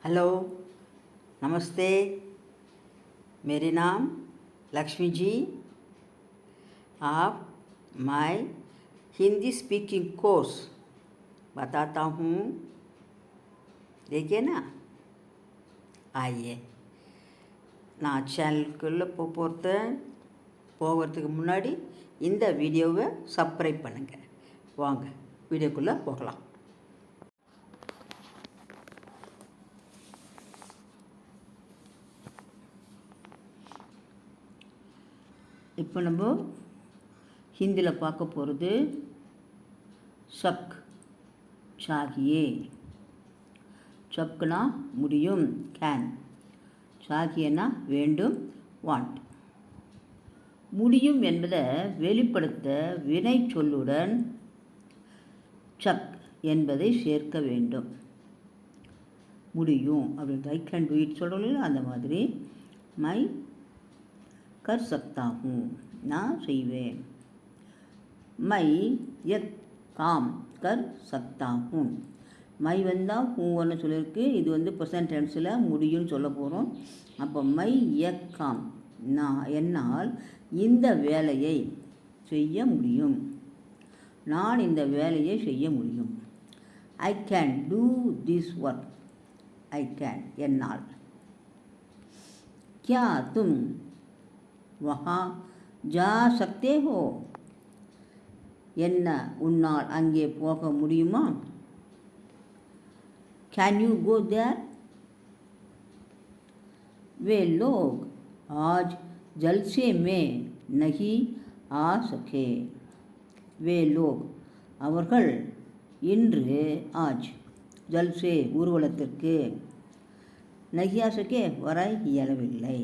Hello, नमस्ते। मेरे नाम लक्ष्मी जी। आप मैं हिंदी स्पीकिंग कोर्स बताता हूँ। देखिए ना, आइए நான் சேனலுக்குள்ளே போகிறதுக்கு முன்னாடி இந்த வீடியோவை சப்ஸ்கிரைப் பண்ணுங்கள். வாங்க வீடியோக்குள்ளே போகலாம். இப்போ நம்ம ஹிந்தியில் பார்க்க போகிறது சக் சாகியே. சக்குனா முடியும், கேன். சாகியனா வேண்டும், வாண்ட். முடியும் என்பதை வெளிப்படுத்த வினை சொல்லுடன் சக் என்பதை சேர்க்க வேண்டும். முடியும் அப்படின்னு ஐ கேன் டூ இட் சொல்கிறோம், அந்த மாதிரி மை कर सकता हूँ, நான் செய்வேன். மை एक काम कर सकता हूँ. மை வந்தால் ஹூன்னு சொல்லியிருக்கு. இது ப்ரெசன்ட் டென்ஸில் முடியும்னு சொல்ல போகிறோம். அப்போ மை एक काम, நான் என்னால் இந்த வேலையை செய்ய முடியும். நான் இந்த வேலையை செய்ய முடியும். I can do this work. I can என்னால். क्या तुम वहाँ जा सकते हो. என்ன உன்னால் அங்கே போக முடியுமா? Can you go there. वे लोग आज जलसे में नहीं आ सके. वे लोग அவர்கள் இன்று ஆஜ் ஜல்சே ஊர்வலத்திற்கு நஹி ஆ சகே வர இயலவில்லை.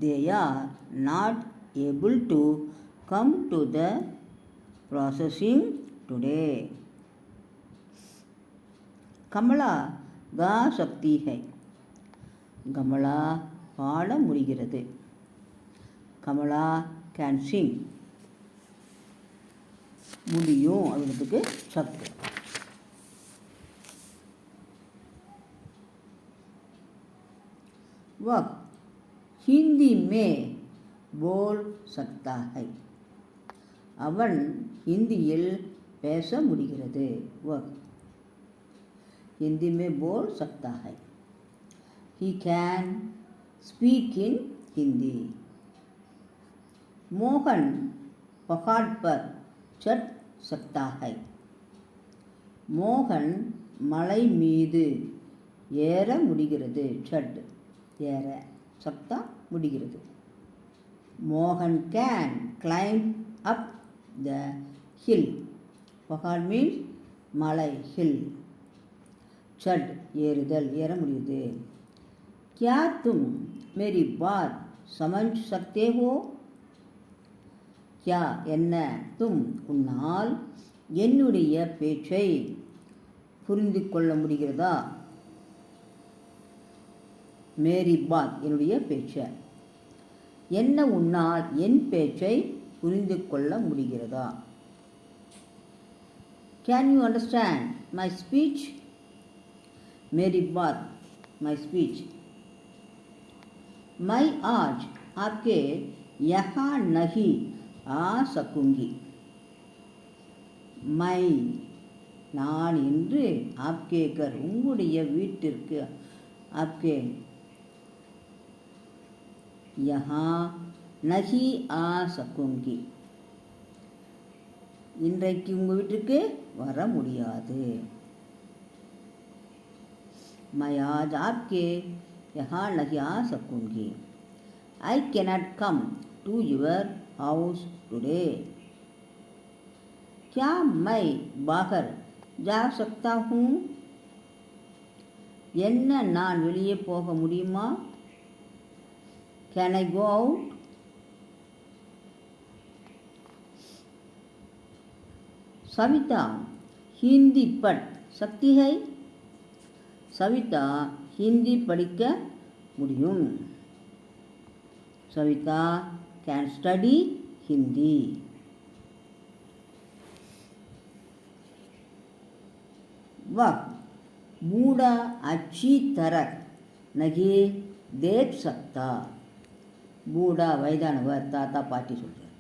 They are not able to come to the processing today. Kamala गा सकती है. கமலா பாட முடிகிறது. கமலா கேன் சிங். முடியும் அப்படின்றதுக்கு சத்து. वह हिंदी में बोल सकता है. அவன் ஹிந்தியில் பேச முடிகிறது. वह हिंदी में बोल सकता है. he can speak in Hindi. Mohan पहाड़ पर चढ़ सकता है. மோகன் மலை மீது ஏற முடிகிறது. சட் ஏற, சக்தா முடிகிறது. மோகன் can climb up the hill. பகாட் மீன்ஸ் மலை, ஹில். சட் ஏறுதல், ஏற முடியுது. क्या तुम मेरी बात समझ सकते हो. क्या என்ன, தும் உன்னால் என்னுடைய பேச்சை புரிந்து கொள்ள முடிகிறதா. மேரி பாத் என்னுடைய பேச்சை. என்ன உன்னால் என் பேச்சை புரிந்து கொள்ள முடிகிறதா. Can you understand my speech. மேரி பாத் மை ஸ்பீச். मैं आज आपके यहाँ नहीं आ सकूंगी. मैं நான் இன்று आपके घर உங்களுடைய வீட்டிற்கு, आपके यहाँ नहीं आ सकूंगी. இன்றைக்கு உங்கள் வீட்டுக்கு வர முடியாது. मैं आज आपके यहाँ नहीं आ सकूंगी. I cannot come to your house today. क्या मैं बाहर जा सकता हूँ. என்ன நான் வெளியே போக முடியுமா. Can I go out. Savita Hindi पढ़ सकती है. सविता हिंदी படிக்க முடியும். Savita can study Hindi. वह बूढ़ा अच्छी तरह नहीं देख सकता. பூடா வயதானவர், தாத்தா பாட்டி சொல்கிறார்.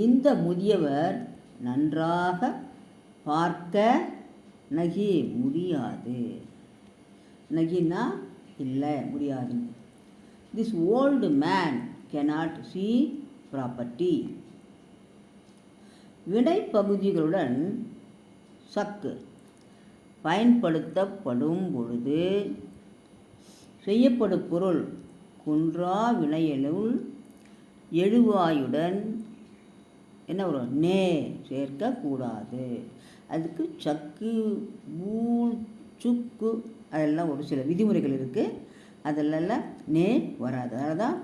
இந்த முதியவர் நன்றாக பார்க்க நகி முடியாது. நகினா இல்லை, முடியாது. This old man cannot see property. வினைப்பகுதிகளுடன் சக்கு பயன்படுத்தப்படும் பொழுது செய்யப்படும் பொருள் குன்றா வினையினுள் எழுவாயுடன் என்ன வரும்? நே சேர்க்கக்கூடாது. அதுக்கு சக்கு, பூல், சுக்கு அதெல்லாம் ஒரு சில விதிமுறைகள் இருக்குது. அதெல்லாம் நே வராது. அதனால தான்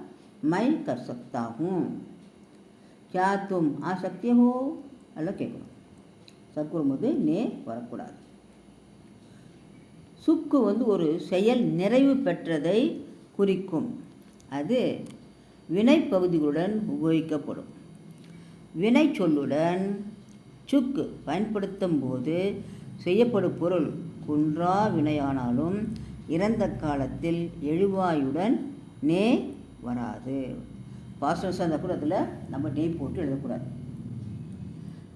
மை கர் சக்தா ஹூம், क्या तुम आ सकते हो எல்லாம் கேட்கணும். சக்கு வரும்போது நே வரக்கூடாது. சுக்கு ஒரு செயல் நிறைவு பெற்றதை குறிக்கும். அது வினைப்பகுதிகளுடன் உபயோகிக்கப்படும். வினை சொல்லுடன் சுக்கு பயன்படுத்தும் போது செய்யப்படும் பொருள் குன்றா வினையானாலும் இறந்த காலத்தில் எழுவாயுடன் நே வராது. பாஸ்டர்ஸாக இருந்தால் கூட அதில் நம்ம நே போட்டு எழுதக்கூடாது.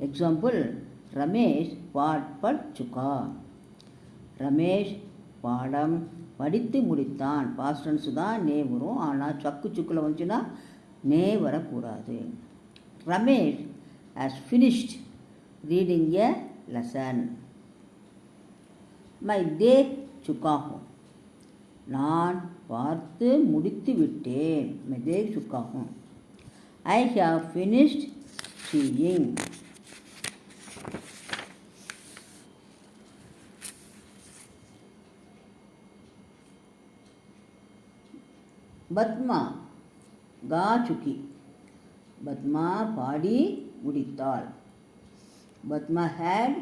எக்ஸாம்பிள், ரமேஷ் பாட் பட் சுக்கா. ரமேஷ் பாடம் படித்து முடித்தான். பாஸ்டர்ஸு தான் நே வரும். ஆனால் சக்கு சுக்கில் வந்துச்சுன்னா நே வரக்கூடாது. Ramesh has finished reading a lesson. மை தேக் சுக்கா ஹூம், நான் பார்த்து முடித்து விட்டேன். மை தேக் சுக்கா ஹூம். I have finished seeing. Padma கா சுக்கி, பத்மா பாடி முடித்தாள். Padma had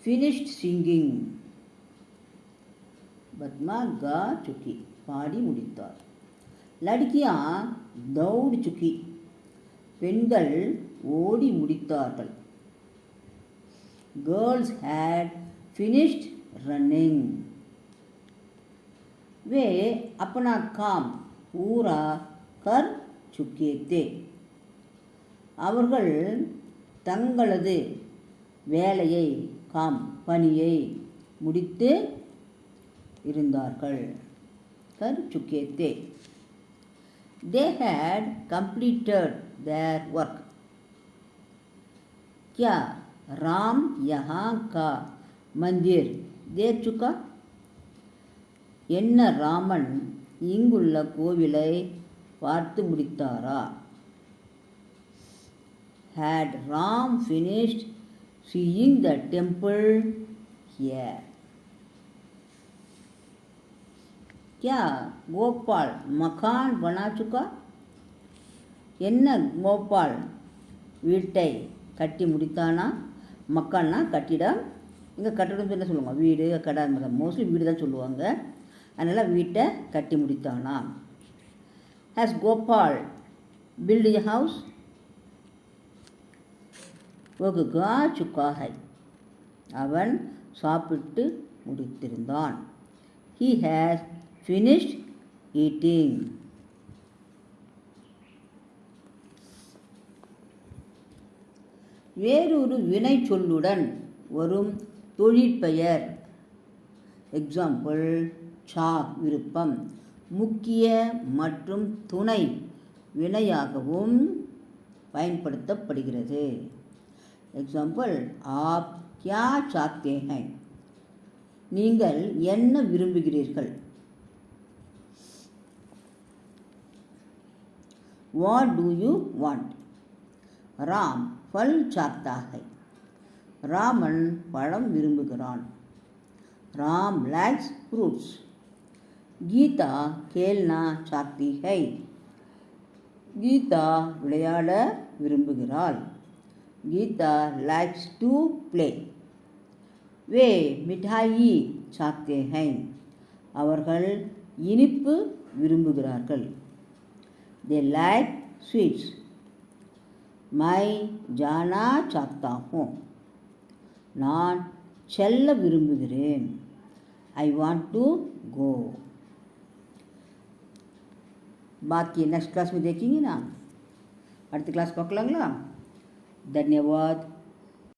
finished singing. Padma கா சுக்கி, பாடி முடித்தாள். லட்கியா தௌடு சுக்கி, பெண்கள் ஓடி முடித்தார்கள். Girls had finished running. வே अपना काम पूरा कर चुके थे. அவர்கள் தங்களது வேலையை பணியை முடித்து இருந்தார்கள். கர் சுக்கே தே. They had completed their work. क्या राम यहाँ का मंदिर देख चुका? என்ன ராமன் இங்குள்ள கோவிலை பார்த்து முடித்தாரா? Had Ram finished seeing the temple here? क्या गोपाल मकान बना चुका? என்ன கோபால் வீட்டை கட்டி முடித்தானா? மக்கான்னா கட்டிடம். இங்கே கட்டிடம் என்ன சொல்லுவாங்க? வீடு, கடை. மோஸ்ட்லி வீடு தான் சொல்லுவாங்க. அதனால் வீட்டை கட்டி முடித்தானா? Has Gopal built a house? वो गा चुका है. அவன் சாப்பிட்டு முடித்திருந்தான். He has finished eating. வேறொரு வினை சொல்லுடன் வரும் தொழிற்பெயர். எக்ஸாம்பிள், சாக் விருப்பம் முக்கிய மற்றும் துணை வினையாகவும் பயன்படுத்தப்படுகிறது. எக்ஸாம்பிள், ஆப் கியா சாக்தே ஹை, நீங்கள் என்ன விரும்புகிறீர்கள்? What do you want? Ram ஃபல் சாக்தா ஹை, ராமன் பழம் விரும்புகிறான். Ram likes fruits. கீதா கேல்னா சாக்தி ஹை, கீதா விளையாட விரும்புகிறாள். Geeta likes to play. வே மிட்டாயி சாக்தே ஹை, அவர்கள் இனிப்பு விரும்புகிறார்கள். They like sweets. மை ஜானா சாக்தா ஹூ, நான் செல்ல விரும்புகிறேன். I want to go. बाकी नेक्स्ट क्लास में देखेंगे ना. அடுத்த கிளாஸ் பார்க்கலாங்களா? धन्यवाद.